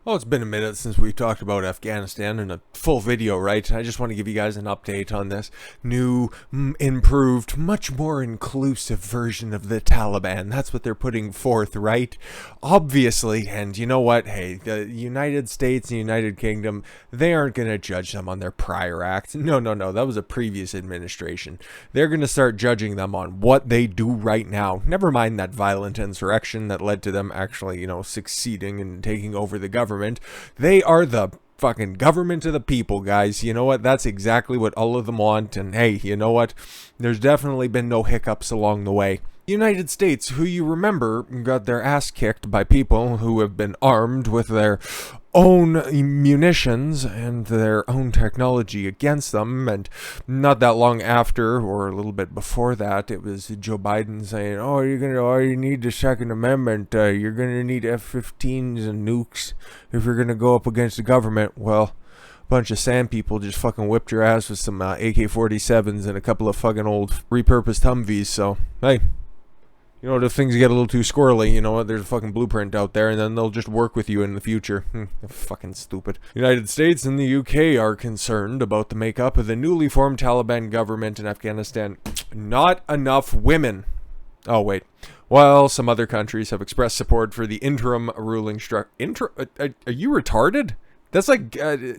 Well, it's been a minute since we talked about Afghanistan in a full video, right? I just want to give you guys an update on this new, improved, much more inclusive version of the Taliban. That's what they're putting forth, right? Obviously, and you know what? Hey, the United States and United Kingdom, they aren't going to judge them on their prior acts. No, that was a previous administration. They're going to start judging them on what they do right now. Never mind that violent insurrection that led to them actually, succeeding and taking over the government. They are the fucking government of the people, guys. You know what? That's exactly what all of them want. And hey, you know what? There's definitely been no hiccups along the way. United States, who you remember got their ass kicked by people who have been armed with their own munitions and their own technology against them, and not that long after, or a little bit before that, it was Joe Biden saying, you need the Second Amendment, you're gonna need F-15s and nukes if you're gonna go up against the government. Well, a bunch of sand people just fucking whipped your ass with some AK-47s and a couple of fucking old repurposed Humvees, so hey. If things get a little too squirrely, you know what, there's a fucking blueprint out there, and then they'll just work with you in the future. Fucking stupid. United States and the UK are concerned about the makeup of the newly formed Taliban government in Afghanistan. Not enough women. Oh, wait. Well, some other countries have expressed support for the interim ruling structure. Are you retarded? That's like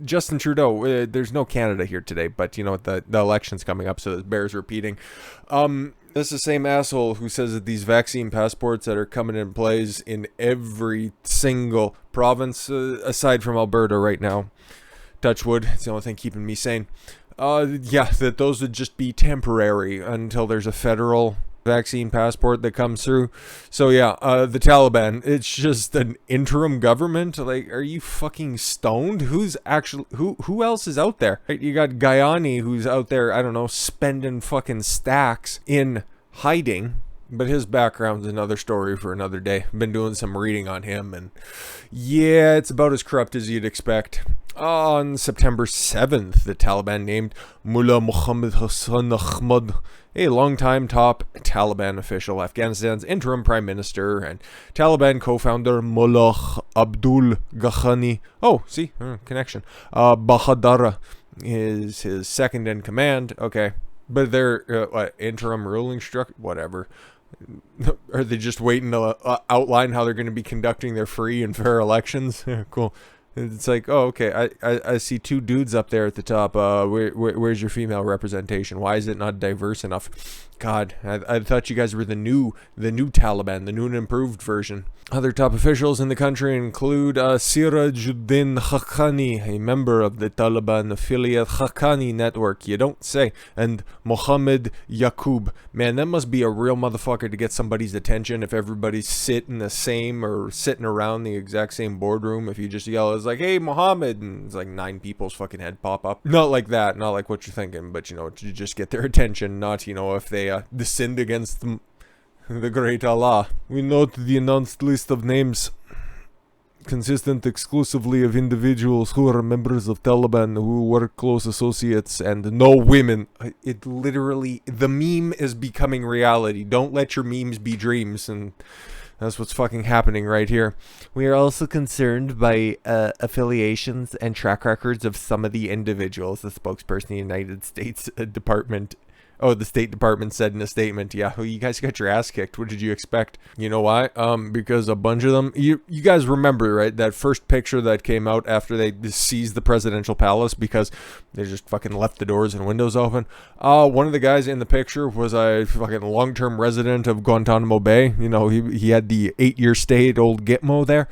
Justin Trudeau. There's no Canada here today, but you know what? The election's coming up, so it bears repeating. That's the same asshole who says that these vaccine passports that are coming in place in every single province, aside from Alberta right now, touch wood, it's the only thing keeping me sane. That those would just be temporary until there's a federal vaccine passport that comes through. So yeah, the Taliban, it's just an interim government. Like, are you fucking stoned? Who else is out there? You got Guyani, who's out there, I don't know, spending fucking stacks in hiding, but his background's another story for another day. I've been doing some reading on him, and yeah, it's about as corrupt as you'd expect. On September 7th, the Taliban named Mullah Muhammad Hassan Ahmad, a longtime top Taliban official, Afghanistan's interim prime minister, and Taliban co-founder Mullah Abdul Ghani. Oh, see, connection. Bahadara is his second in command. Okay, but they're interim ruling structure, whatever. Are they just waiting to outline how they're going to be conducting their free and fair elections? Cool. It's like, oh, okay, I see two dudes up there at the top. Where's your female representation? Why is it not diverse enough? God, I thought you guys were the new Taliban, the new and improved version. Other top officials in the country include Sirajuddin Haqqani, a member of the Taliban affiliate Haqqani network, you don't say, and Mohammed Yaqub. Man, that must be a real motherfucker to get somebody's attention if everybody's sitting around the exact same boardroom. If you just yell, it's like, hey, Mohammed, and it's like 9 people's fucking head pop up. Not like that, not like what you're thinking, but you just get their attention, not, if they sinned against the great Allah. We note the announced list of names consistent exclusively of individuals who are members of Taliban, who were close associates, and no women. It literally, the meme is becoming reality. Don't let your memes be dreams, and that's what's fucking happening right here. We are also concerned by affiliations and track records of some of the individuals, the spokesperson of the United States Department. Oh, the State Department said in a statement, yeah, you guys got your ass kicked. What did you expect? You know why? Because a bunch of them, you guys remember, right, that first picture that came out after they seized the presidential palace because they just fucking left the doors and windows open? One of the guys in the picture was a fucking long-term resident of Guantanamo Bay. He had the 8-year stay at old Gitmo there.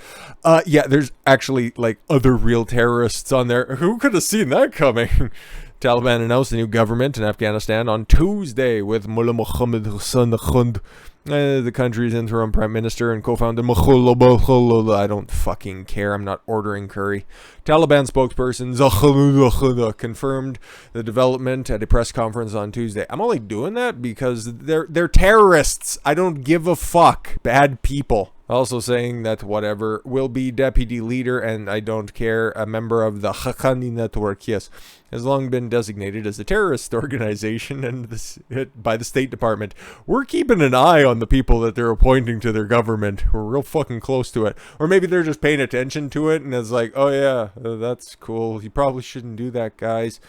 Yeah, there's actually, like, other real terrorists on there. Who could have seen that coming? Taliban announced a new government in Afghanistan on Tuesday with Mullah Muhammad Hassan Ahmad, the country's interim prime minister and co-founder. I don't fucking care. I'm not ordering curry. Taliban spokesperson Zakhullah confirmed the development at a press conference on Tuesday. I'm only doing that because they're terrorists. I don't give a fuck. Bad people. Also saying that whatever will be deputy leader, and I don't care, a member of the Haqqani network, yes, has long been designated as a terrorist organization and by the State Department. We're keeping an eye on the people that they're appointing to their government. We're real fucking close to it. Or maybe they're just paying attention to it and it's like, oh yeah, that's cool. You probably shouldn't do that, guys.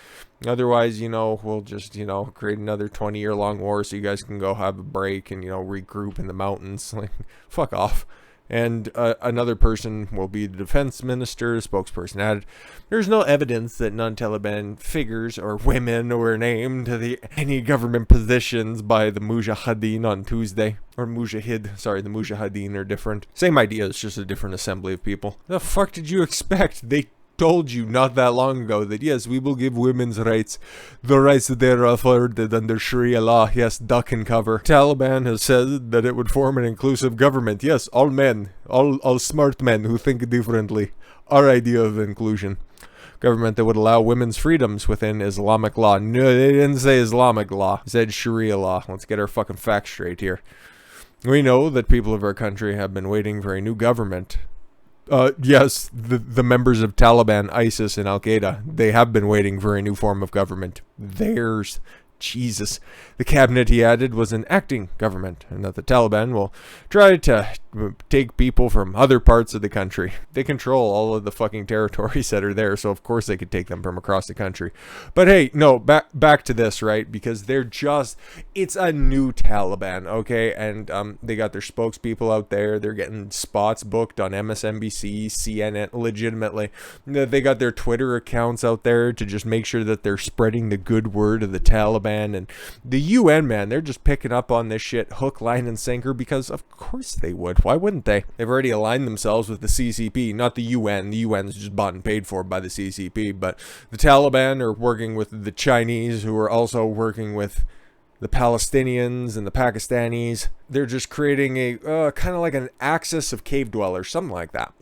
Otherwise, we'll just, create another 20-year-long war so you guys can go have a break and, regroup in the mountains. Like, fuck off. And another person will be the defense minister. Spokesperson added, there's no evidence that non-Taliban figures or women were named to any government positions by the Mujahideen on Tuesday. Or Mujahid. Sorry, the Mujahideen are different. Same idea, it's just a different assembly of people. The fuck did you expect? They told you not that long ago that yes, we will give women's rights, the rights that they are afforded under Sharia law. Yes, duck and cover. Taliban has said that it would form an inclusive government. Yes, all men, all smart men who think differently. Our idea of inclusion. Government that would allow women's freedoms within Islamic law. No, they didn't say Islamic law. They said Sharia law. Let's get our fucking facts straight here. We know that people of our country have been waiting for a new government. Yes, the members of Taliban, ISIS, and Al-Qaeda, they have been waiting for a new form of government. Theirs. Jesus. The cabinet, he added, was an acting government, and that the Taliban will try to take people from other parts of the country. They control all of the fucking territories that are there, so of course they could take them from across the country. But hey, no, back to this, right? Because it's a new Taliban, okay? And they got their spokespeople out there. They're getting spots booked on MSNBC, CNN, legitimately. They got their Twitter accounts out there to just make sure that they're spreading the good word of the Taliban. And the UN, man, they're just picking up on this shit hook, line, and sinker because of course they would. Why wouldn't they? They've already aligned themselves with the CCP, not the UN. The UN's just bought and paid for by the CCP. But the Taliban are working with the Chinese, who are also working with the Palestinians and the Pakistanis. They're just creating a kind of like an axis of cave dwellers, something like that.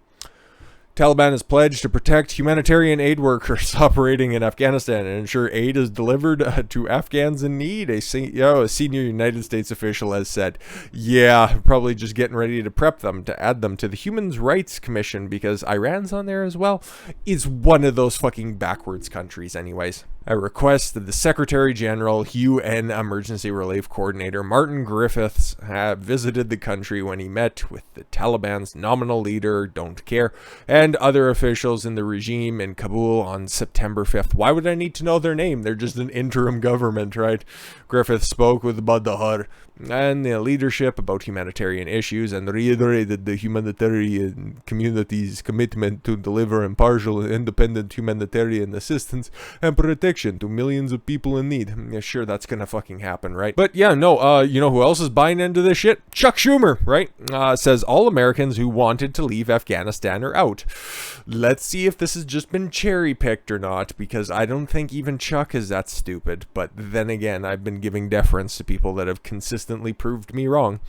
Taliban has pledged to protect humanitarian aid workers operating in Afghanistan and ensure aid is delivered to Afghans in need, a senior United States official has said. Yeah, probably just getting ready to prep them to add them to the Human Rights Commission because Iran's on there as well. It's one of those fucking backwards countries anyways. A request that the Secretary General, UN Emergency Relief Coordinator Martin Griffiths have visited the country when he met with the Taliban's nominal leader, Don't Care, and other officials in the regime in Kabul on September 5th. Why would I need to know their name? They're just an interim government, right? Griffiths spoke with Badahar and the leadership about humanitarian issues and reiterated the humanitarian community's commitment to deliver impartial and independent humanitarian assistance and protection to millions of people in need. Yeah, sure, that's gonna fucking happen, right? But yeah, no, you know who else is buying into this shit? Chuck Schumer, right? Says all Americans who wanted to leave Afghanistan are out. Let's see if this has just been cherry-picked or not, because I don't think even Chuck is that stupid. But then again, I've been giving deference to people that have consistently proved me wrong.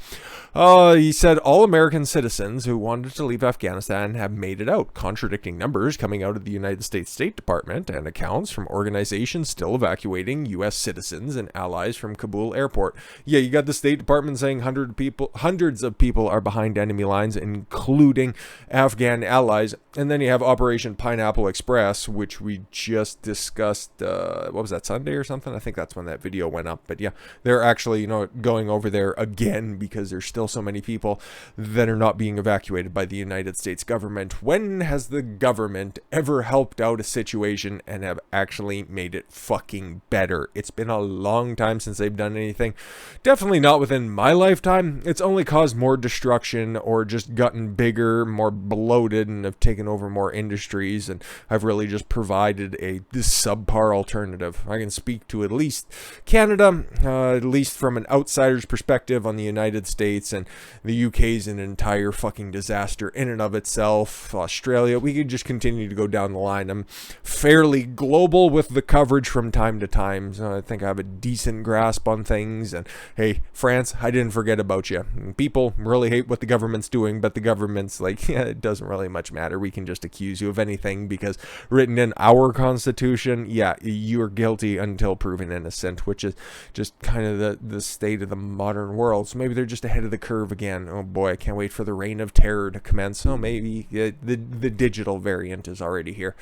He said all American citizens who wanted to leave Afghanistan have made it out, contradicting numbers coming out of the United States State Department and accounts from organizations still evacuating U.S. citizens and allies from Kabul airport. Yeah, you got the State Department saying hundreds of people are behind enemy lines, including Afghan allies. And then you have Operation Pineapple Express, which we just discussed, what was that, Sunday or something? I think that's when that video went up. But yeah, they're actually, going over there again because there's still so many people that are not being evacuated by the United States government. When has the government ever helped out a situation and have actually made it fucking better? It's been a long time since they've done anything. Definitely not within my lifetime. It's only caused more destruction or just gotten bigger, more bloated, and have taken over more industries, and I've really just provided this subpar alternative. I can speak to at least Canada, at least from an outsider's perspective on the United States, and the UK's an entire fucking disaster in and of itself. Australia, we could just continue to go down the line. I'm fairly global with the coverage from time to time, so I think I have a decent grasp on things. And hey, France, I didn't forget about you. People really hate what the government's doing, but the government's like, yeah, it doesn't really much matter. We can just accuse you of anything because written in our constitution, yeah, you're guilty until proven innocent, which is just kind of the state of the modern world. So maybe they're just ahead of the curve again. Oh boy, I can't wait for the reign of terror to commence. Oh, maybe the digital variant is already here.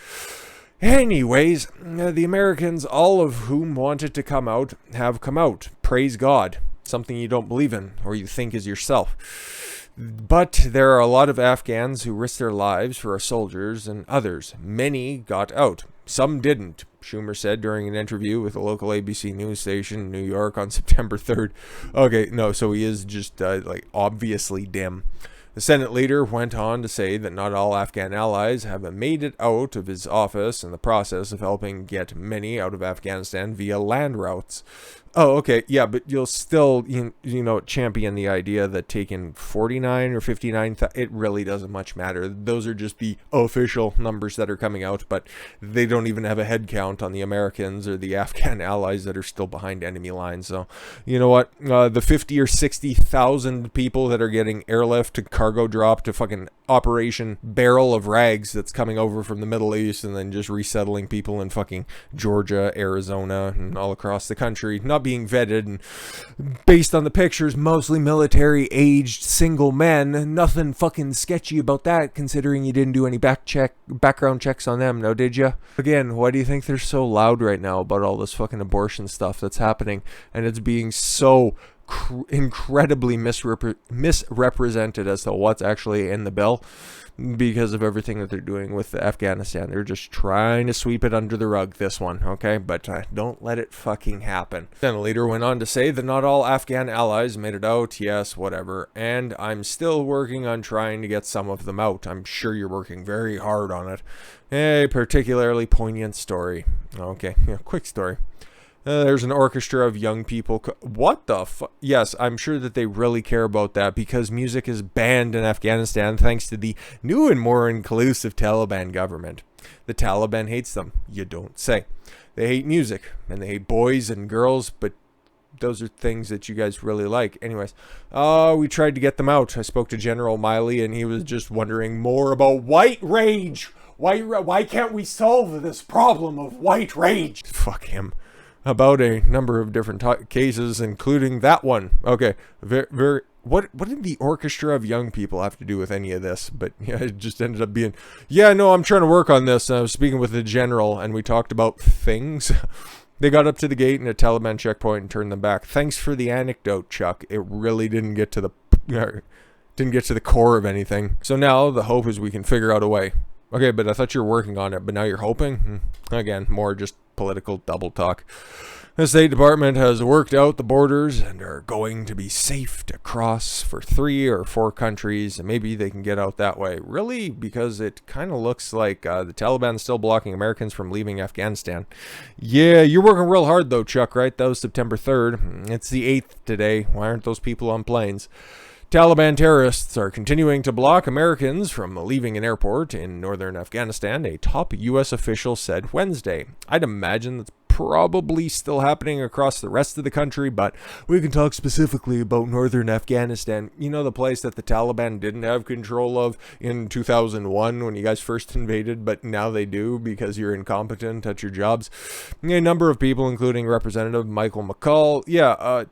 Anyways, the Americans, all of whom wanted to come out, have come out. Praise God. Something you don't believe in or you think is yourself. But there are a lot of Afghans who risked their lives for our soldiers and others. Many got out. Some didn't, Schumer said during an interview with a local ABC news station in New York on September 3rd. Okay, no, so he is just like obviously dim. The Senate leader went on to say that not all Afghan allies have made it out of his office in the process of helping get many out of Afghanistan via land routes. Oh, okay, yeah, but you'll still, you know, champion the idea that taking 49 or 59, it really doesn't much matter. Those are just the official numbers that are coming out, but they don't even have a head count on the Americans or the Afghan allies that are still behind enemy lines. So, you know what? The 50 or 60,000 people that are getting airlift to cargo drop to fucking Operation Barrel of Rags that's coming over from the Middle East and then just resettling people in fucking Georgia, Arizona, and all across the country, not being vetted, and based on the pictures, mostly military aged single men. Nothing fucking sketchy about that, considering you didn't do any background checks on them, no, did ya? Again, why do you think they're so loud right now about all this fucking abortion stuff that's happening, and it's being so incredibly misrepresented as to what's actually in the bill? Because of everything that they're doing with Afghanistan. They're just trying to sweep it under the rug, this one, okay? But don't let it fucking happen. Then the leader went on to say that not all Afghan allies made it out. Yes, whatever. And I'm still working on trying to get some of them out. I'm sure you're working very hard on it. A particularly poignant story. Okay, yeah, quick story. There's an orchestra of young people. What the fuck? Yes, I'm sure that they really care about that because music is banned in Afghanistan thanks to the new and more inclusive Taliban government. The Taliban hates them. You don't say. They hate music and they hate boys and girls, but those are things that you guys really like. Anyways, we tried to get them out. I spoke to General Miley and he was just wondering more about white rage. Why can't we solve this problem of white rage? Fuck him. About a number of different cases, including that one. Okay, very. What did the orchestra of young people have to do with any of this? But yeah, it just ended up being, yeah, no, I'm trying to work on this. I was speaking with the general, and we talked about things. They got up to the gate in a Taliban checkpoint and turned them back. Thanks for the anecdote, Chuck. It really didn't get to the core of anything. So now the hope is we can figure out a way. Okay, but I thought you were working on it, but now you're hoping? Again, more just political double talk. The State Department has worked out the borders and are going to be safe to cross for 3 or 4 countries, and maybe they can get out that way. Really? Because it kind of looks like the Taliban is still blocking Americans from leaving Afghanistan. Yeah, you're working real hard though, Chuck, right? That was September 3rd. It's the 8th today. Why aren't those people on planes? Taliban terrorists are continuing to block Americans from leaving an airport in northern Afghanistan, a top U.S. official said Wednesday. I'd imagine that's probably still happening across the rest of the country, but we can talk specifically about northern Afghanistan. You know, the place that the Taliban didn't have control of in 2001 when you guys first invaded, but now they do because you're incompetent at your jobs. A number of people, including Representative Michael McCall,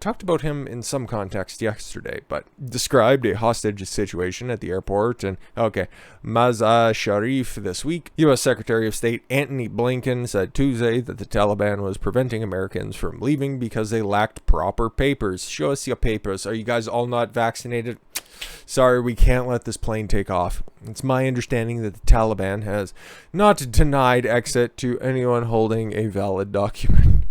talked about him in some context yesterday, but described a hostage situation at the airport. And Mazar Sharif this week. U.S. Secretary of State Antony Blinken said Tuesday that the Taliban was preventing Americans from leaving because they lacked proper papers. Show us your papers. Are you guys all not vaccinated? Sorry, we can't let this plane take off. It's my understanding that the Taliban has not denied exit to anyone holding a valid document.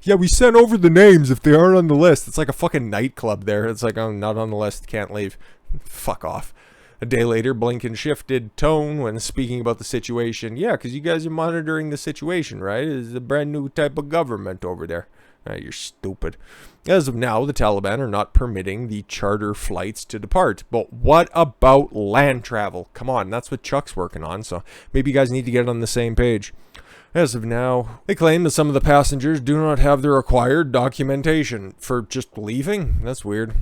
Yeah, we sent over the names if they aren't on the list. It's like a fucking nightclub there. It's like, oh, not on the list, can't leave. Fuck off. A day later, Blinken shifted tone when speaking about the situation. Yeah, because you guys are monitoring the situation, right? It's a brand new type of government over there. You're stupid. As of now, the Taliban are not permitting the charter flights to depart. But what about land travel? Come on, that's what Chuck's working on, so maybe you guys need to get on the same page. As of now, they claim that some of the passengers do not have the required documentation for just leaving. That's weird.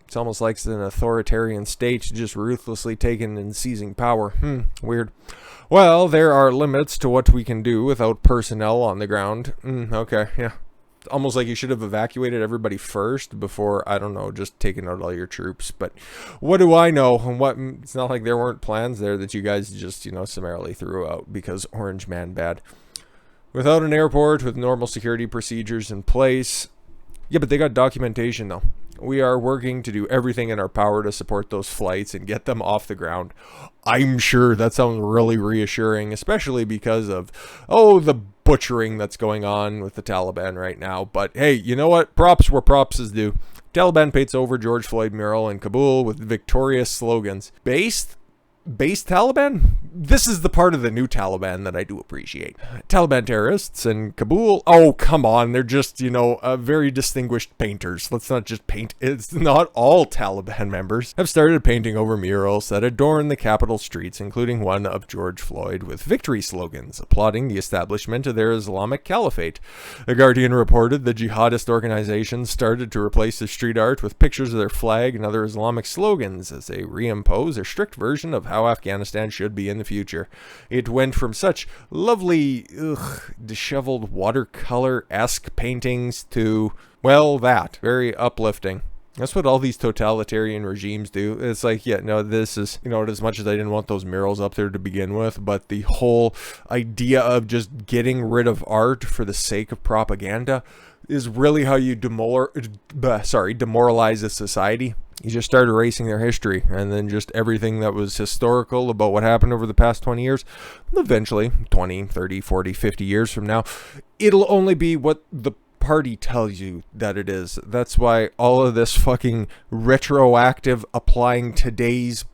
It's almost like it's an authoritarian state just ruthlessly taking and seizing power. Weird. Well, there are limits to what we can do without personnel on the ground. Okay, yeah. almost like you should have evacuated everybody first before, I don't know, just taking out all your troops. But what do I know? And it's not like there weren't plans there that you guys just, summarily threw out because Orange Man bad. Without an airport, with normal security procedures in place. Yeah, but they got documentation though. We are working to do everything in our power to support those flights and get them off the ground. I'm sure that sounds really reassuring, especially because of, the butchering that's going on with the Taliban right now. But hey, you know what? Props where props is due. Taliban paints over George Floyd mural in Kabul with victorious slogans. Based Taliban? This is the part of the new Taliban that I do appreciate. Taliban terrorists in Kabul. Oh, come on. They're just, very distinguished painters. Let's not just paint. It's not all Taliban members have started painting over murals that adorn the capital streets, including one of George Floyd with victory slogans, applauding the establishment of their Islamic caliphate. The Guardian reported the jihadist organization started to replace the street art with pictures of their flag and other Islamic slogans as they reimpose a strict version of how Afghanistan should be in the future. It went from such lovely, disheveled watercolor-esque paintings to, that. Very uplifting. That's what all these totalitarian regimes do. It's like, this is, as much as I didn't want those murals up there to begin with, but the whole idea of just getting rid of art for the sake of propaganda is really how you demoralize a society. You just start erasing their history, and then just everything that was historical about what happened over the past 20 years, eventually, 20, 30, 40, 50 years from now, it'll only be what the party tells you that it is. That's why all of this fucking retroactive applying today's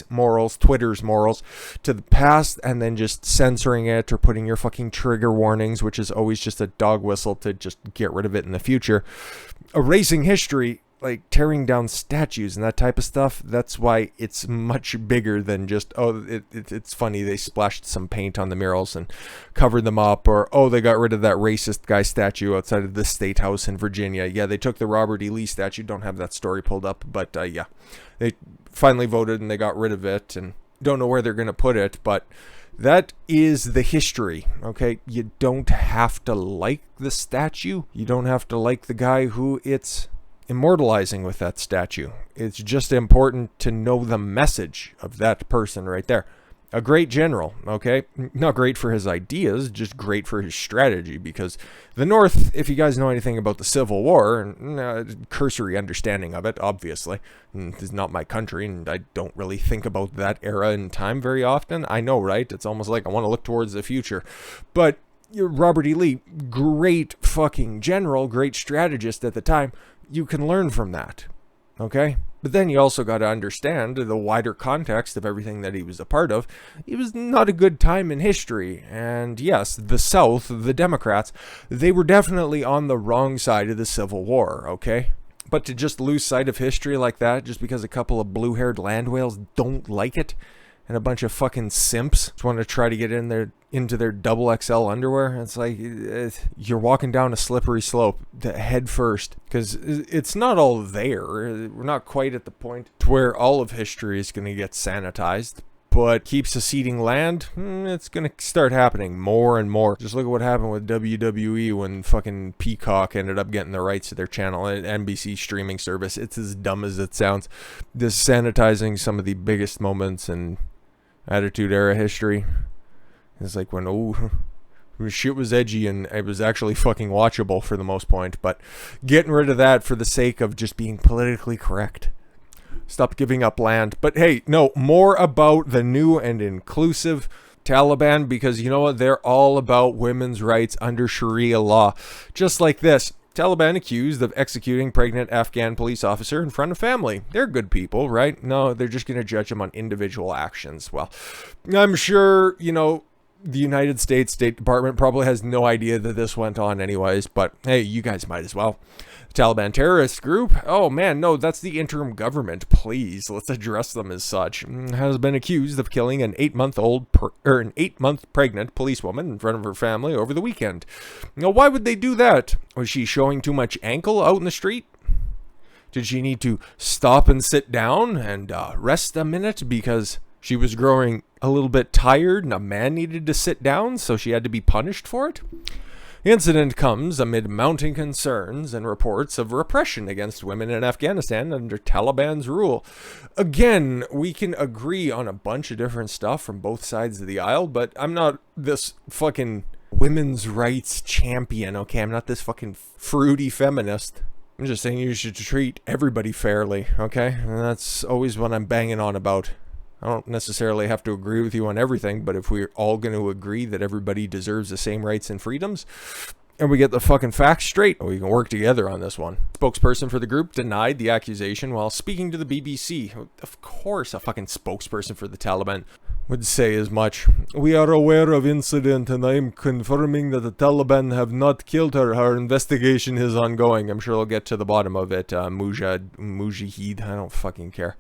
morals, Twitter's morals, to the past, and then just censoring it or putting your fucking trigger warnings, which is always just a dog whistle to just get rid of it in the future. Erasing history, like tearing down statues and that type of stuff, that's why it's much bigger than just, it's funny, they splashed some paint on the murals and covered them up, or, they got rid of that racist guy statue outside of the State House in Virginia. Yeah, they took the Robert E. Lee statue, don't have that story pulled up, but they finally voted and they got rid of it, and don't know where they're going to put it, but that is the history, okay? You don't have to like the statue. You don't have to like the guy who it's immortalizing with that statue. It's just important to know the message of that person right there. A great general, okay? Not great for his ideas, just great for his strategy, because the North, if you guys know anything about the Civil War, and cursory understanding of it, obviously, this is not my country, and I don't really think about that era in time very often. I know, right? It's almost like I want to look towards the future. But Robert E. Lee, great fucking general, great strategist at the time. You can learn from that, okay? But then you also got to understand the wider context of everything that he was a part of. It was not a good time in history. And yes, the South, the Democrats, they were definitely on the wrong side of the Civil War, okay? But to just lose sight of history like that just because a couple of blue-haired land whales don't like it, and a bunch of fucking simps just want to try to get into their double XL underwear. It's like, you're walking down a slippery slope head first, because it's not all there. We're not quite at the point to where all of history is going to get sanitized, but keep seceding land, it's going to start happening more and more. Just look at what happened with WWE when fucking Peacock ended up getting the rights to their channel, NBC streaming service. It's as dumb as it sounds. This sanitizing some of the biggest moments in Attitude Era history. It's like when, shit was edgy and it was actually fucking watchable for the most point, but getting rid of that for the sake of just being politically correct. Stop giving up land. But hey, no, more about the new and inclusive Taliban, because you know what? They're all about women's rights under Sharia law. Just like this. Taliban accused of executing pregnant Afghan police officer in front of family. They're good people, right? No, they're just going to judge them on individual actions. Well, I'm sure, the United States State Department probably has no idea that this went on anyways, but hey, you guys might as well. Taliban terrorist group? Oh man, no, that's the interim government. Please, let's address them as such. Has been accused of killing an 8-month pregnant policewoman in front of her family over the weekend. Now, why would they do that? Was she showing too much ankle out in the street? Did she need to stop and sit down and rest a minute because she was growing a little bit tired and a man needed to sit down, so she had to be punished for it? The incident comes amid mounting concerns and reports of repression against women in Afghanistan under Taliban's rule. Again, we can agree on a bunch of different stuff from both sides of the aisle, but I'm not this fucking women's rights champion, okay? I'm not this fucking fruity feminist. I'm just saying you should treat everybody fairly, okay? And that's always what I'm banging on about. I don't necessarily have to agree with you on everything, but if we're all going to agree that everybody deserves the same rights and freedoms, and we get the fucking facts straight, we can work together on this one. Spokesperson for the group denied the accusation while speaking to the BBC. Of course, a fucking spokesperson for the Taliban would say as much. We are aware of incident and I am confirming that the Taliban have not killed her. Our investigation is ongoing. I'm sure they'll get to the bottom of it. Mujahid, I don't fucking care.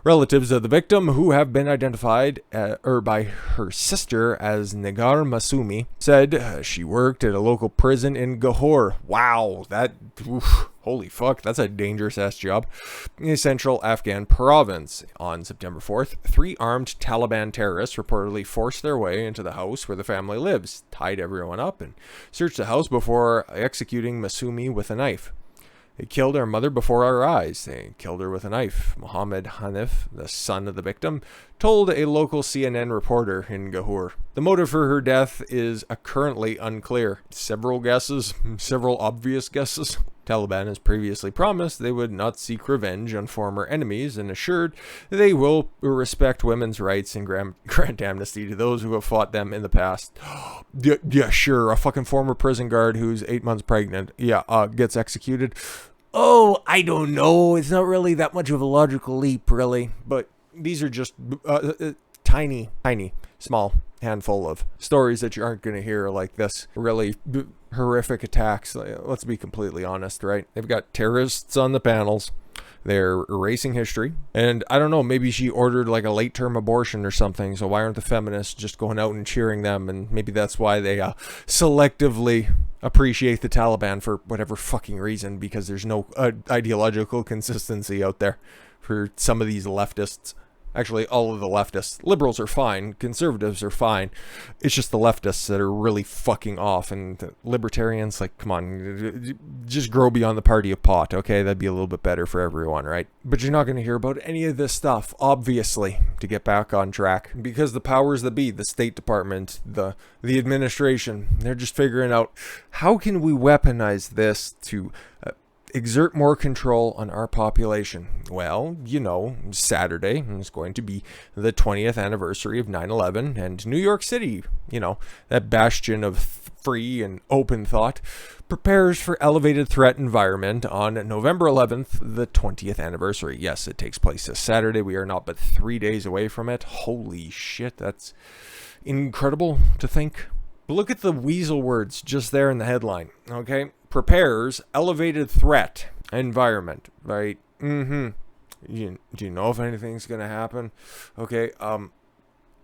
Relatives of the victim, who have been identified by her sister as Negar Masumi, said she worked at a local prison in Gahor. Wow, holy fuck, that's a dangerous-ass job. In a central Afghan province. On September 4th, 3 armed Taliban terrorists reportedly forced their way into the house where the family lives, tied everyone up, and searched the house before executing Masumi with a knife. They killed our mother before our eyes. They killed her with a knife. Mohammed Hanif, the son of the victim, told a local CNN reporter in Gahur. The motive for her death is currently unclear. Several guesses, several obvious guesses. Taliban has previously promised they would not seek revenge on former enemies and assured they will respect women's rights and grant amnesty to those who have fought them in the past. Yeah, sure. A fucking former prison guard who's 8 months pregnant, gets executed. Oh, I don't know. It's not really that much of a logical leap, really. But these are just tiny, small handful of stories that you aren't going to hear like this. Really horrific attacks. Let's be completely honest, right? They've got terrorists on the panels. They're erasing history. And I don't know, maybe she ordered like a late-term abortion or something. So why aren't the feminists just going out and cheering them? And maybe that's why they selectively appreciate the Taliban for whatever fucking reason, because there's no ideological consistency out there for some of these leftists. Actually, all of the leftists. Liberals are fine. Conservatives are fine. It's just the leftists that are really fucking off. And the libertarians, like, come on, just grow beyond the party of pot, okay? That'd be a little bit better for everyone, right? But you're not going to hear about any of this stuff, obviously, to get back on track. Because the powers that be, the State Department, the administration, they're just figuring out, how can we weaponize this to exert more control on our population? Well, Saturday is going to be the 20th anniversary of 9/11, and New York City, that bastion of free and open thought, prepares for elevated threat environment on November 11th, the 20th anniversary. Yes, it takes place this Saturday. We are not but 3 days away from it. Holy shit, that's incredible to think. But look at the weasel words just there in the headline, okay? Prepares elevated threat environment, right? Do you know if anything's going to happen? Okay,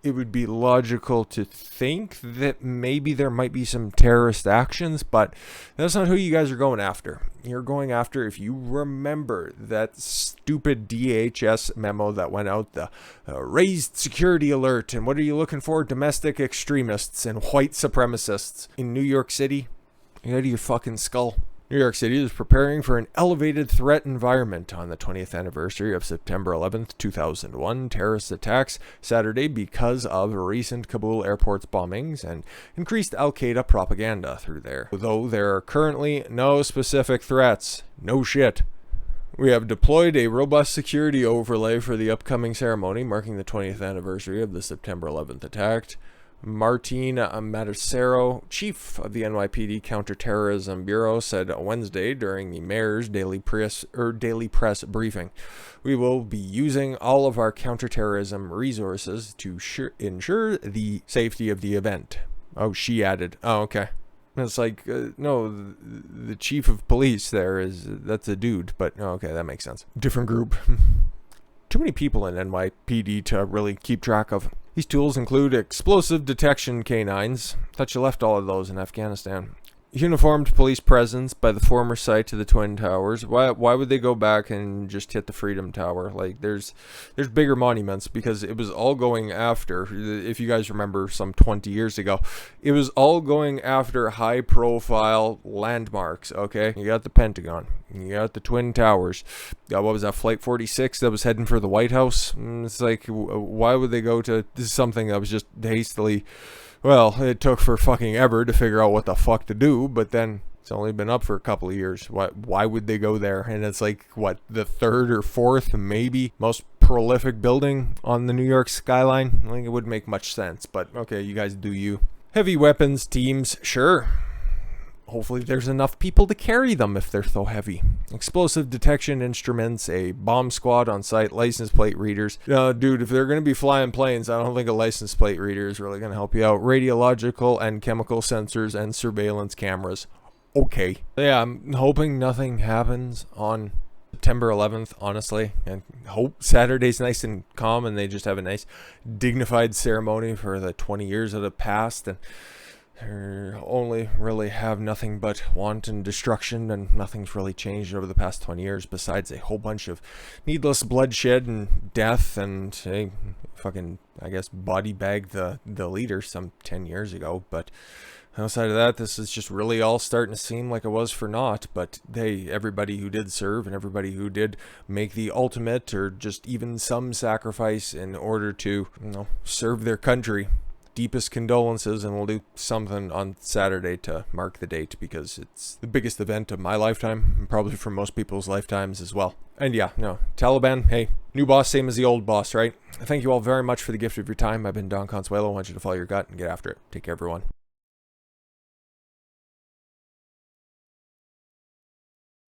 it would be logical to think that maybe there might be some terrorist actions, but that's not who you guys are going after. You're going after, if you remember that stupid DHS memo that went out, the raised security alert, and what are you looking for? Domestic extremists and white supremacists in New York City. Get out of your fucking skull. New York City is preparing for an elevated threat environment on the 20th anniversary of September 11th, 2001 terrorist attacks Saturday because of recent Kabul airport's bombings and increased al-Qaeda propaganda through there. Though there are currently no specific threats. No shit. We have deployed a robust security overlay for the upcoming ceremony marking the 20th anniversary of the September 11th attack. Martin Matacero, chief of the NYPD Counterterrorism Bureau, said Wednesday during the mayor's daily press briefing, "We will be using all of our counterterrorism resources to ensure the safety of the event." Oh, she added. Oh, okay. It's like, no, the chief of police that's a dude, but okay, that makes sense. Different group. Too many people in NYPD to really keep track of. These tools include explosive detection canines. Thought you left all of those in Afghanistan. uniformed police presence by the former site to the Twin Towers. Why would they go back and just hit the Freedom Tower? Like, there's bigger monuments, because it was all going after, if you guys remember some 20 years ago, it was all going after high profile landmarks. Okay, you got the Pentagon, you got the Twin Towers, what was that, Flight 46 that was heading for the White House? It's like, why would they go to something that was just hastily, well, it took for fucking ever to figure out what the fuck to do, but then it's only been up for a couple of years. Why would they go there? And it's like, what, the third or fourth, maybe, most prolific building on the New York skyline? I think it wouldn't make much sense, but okay, you guys do you. Heavy weapons teams, sure. Hopefully there's enough people to carry them if they're so heavy. Explosive detection instruments, a bomb squad on site, license plate readers. Dude, if they're going to be flying planes, I don't think a license plate reader is really going to help you out. Radiological and chemical sensors and surveillance cameras. Okay. Yeah, I'm hoping nothing happens on September 11th, honestly. And hope Saturday's nice and calm and they just have a nice dignified ceremony for the 20 years that have passed. And only really have nothing but want and destruction, and nothing's really changed over the past 20 years besides a whole bunch of needless bloodshed and death, and fucking, I guess, body bagged the leader some 10 years ago. But outside of that, this is just really all starting to seem like it was for naught. But hey, everybody who did serve and everybody who did make the ultimate or just even some sacrifice in order to, serve their country, deepest condolences, and we'll do something on Saturday to mark the date, because it's the biggest event of my lifetime, and probably for most people's lifetimes as well. And yeah, no, Taliban, hey, new boss, same as the old boss, right? Thank you all very much for the gift of your time. I've been Don Consuelo. I want you to follow your gut and get after it. Take care, everyone.